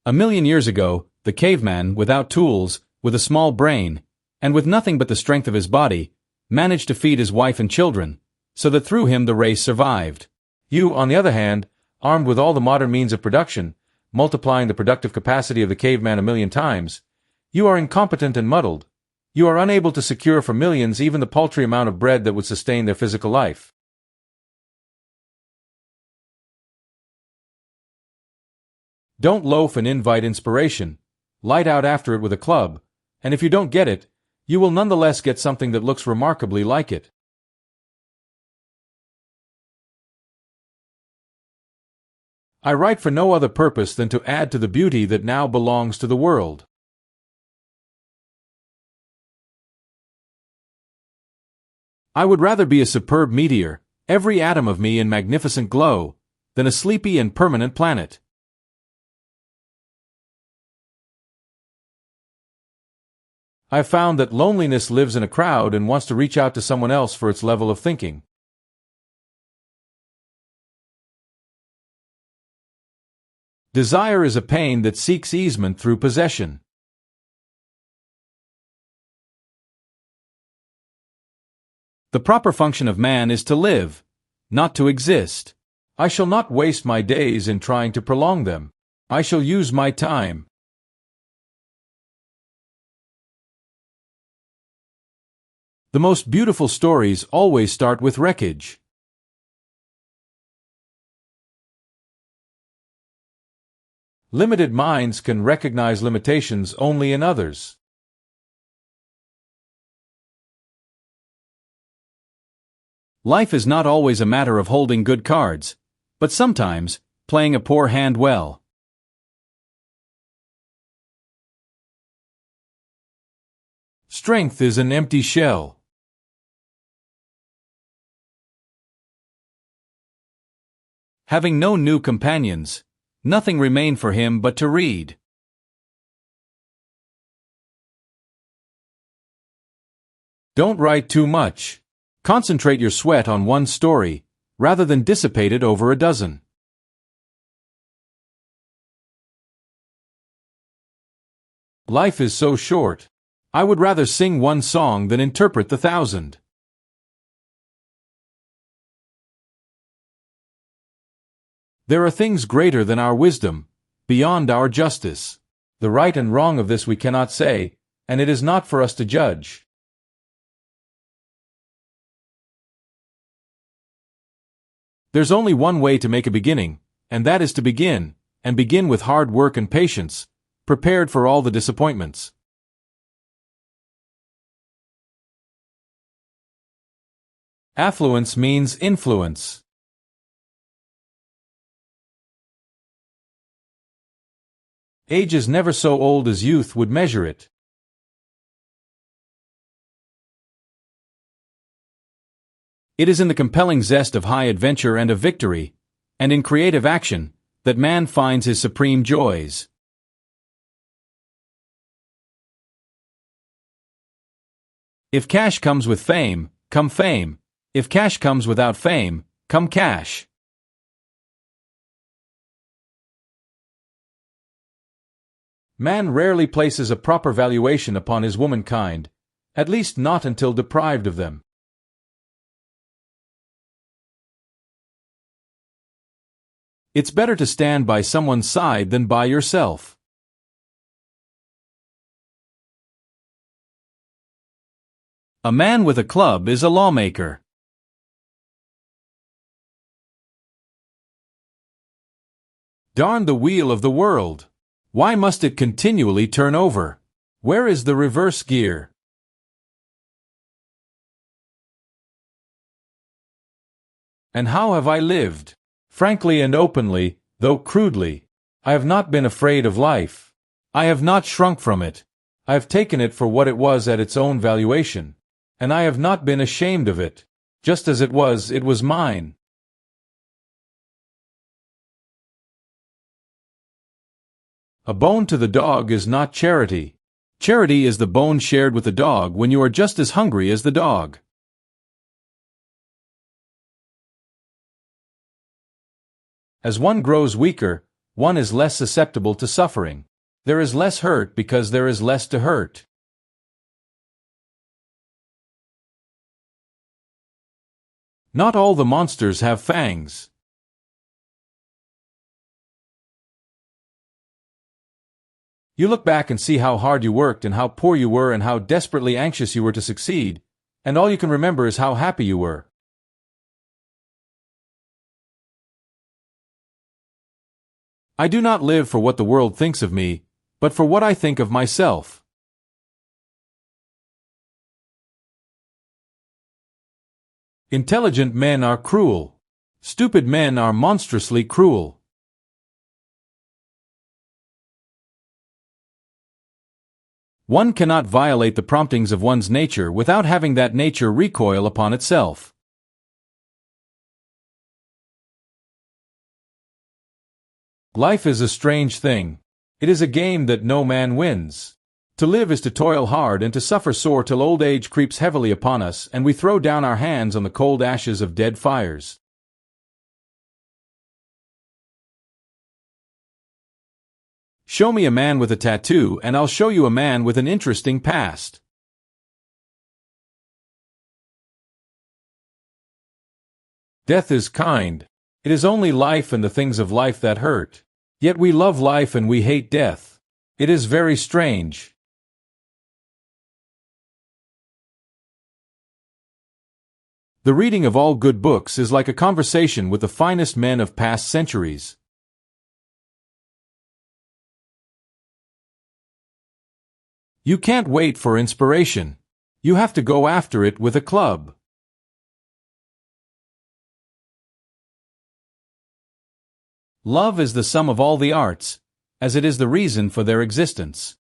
1,000,000 years ago, the caveman, without tools, with a small brain, and with nothing but the strength of his body, managed to feed his wife and children, so that through him the race survived. You, on the other hand, armed with all the modern means of production, multiplying the productive capacity of the caveman 1,000,000 times, you are incompetent and muddled. You are unable to secure for millions even the paltry amount of bread that would sustain their physical life. Don't loaf and invite inspiration. Light out after it with a club, and if you don't get it, you will nonetheless get something that looks remarkably like it. I write for no other purpose than to add to the beauty that now belongs to the world. I would rather be a superb meteor, every atom of me in magnificent glow, than a sleepy and permanent planet. I've found that loneliness lives in a crowd and wants to reach out to someone else for its level of thinking. Desire is a pain that seeks easement through possession. The proper function of man is to live, not to exist. I shall not waste my days in trying to prolong them. I shall use my time. The most beautiful stories always start with wreckage. Limited minds can recognize limitations only in others. Life is not always a matter of holding good cards, but sometimes playing a poor hand well. Strength is an empty shell. Having no new companions, nothing remained for him but to read. Don't write too much. Concentrate your sweat on one story, rather than dissipate it over a dozen. Life is so short. I would rather sing one song than interpret the 1,000. There are things greater than our wisdom, beyond our justice. The right and wrong of this we cannot say, and it is not for us to judge. There's only one way to make a beginning, and that is to begin, and begin with hard work and patience, prepared for all the disappointments. Affluence means influence. Age is never so old as youth would measure it. It is in the compelling zest of high adventure and of victory, and in creative action, that man finds his supreme joys. If cash comes with fame, come fame. If cash comes without fame, come cash. Man rarely places a proper valuation upon his womankind, at least not until deprived of them. It's better to stand by someone's side than by yourself. A man with a club is a lawmaker. Darn the wheel of the world! Why must it continually turn over? Where is the reverse gear? And how have I lived? Frankly and openly, though crudely. I have not been afraid of life. I have not shrunk from it. I have taken it for what it was at its own valuation. And I have not been ashamed of it. Just as it was mine. A bone to the dog is not charity. Charity is the bone shared with the dog when you are just as hungry as the dog. As one grows weaker, one is less susceptible to suffering. There is less hurt because there is less to hurt. Not all the monsters have fangs. You look back and see how hard you worked and how poor you were and how desperately anxious you were to succeed, and all you can remember is how happy you were. I do not live for what the world thinks of me, but for what I think of myself. Intelligent men are cruel. Stupid men are monstrously cruel. One cannot violate the promptings of one's nature without having that nature recoil upon itself. Life is a strange thing. It is a game that no man wins. To live is to toil hard and to suffer sore till old age creeps heavily upon us and we throw down our hands on the cold ashes of dead fires. Show me a man with a tattoo and I'll show you a man with an interesting past. Death is kind. It is only life and the things of life that hurt. Yet we love life and we hate death. It is very strange. The reading of all good books is like a conversation with the finest men of past centuries. You can't wait for inspiration. You have to go after it with a club. Love is the sum of all the arts, as it is the reason for their existence.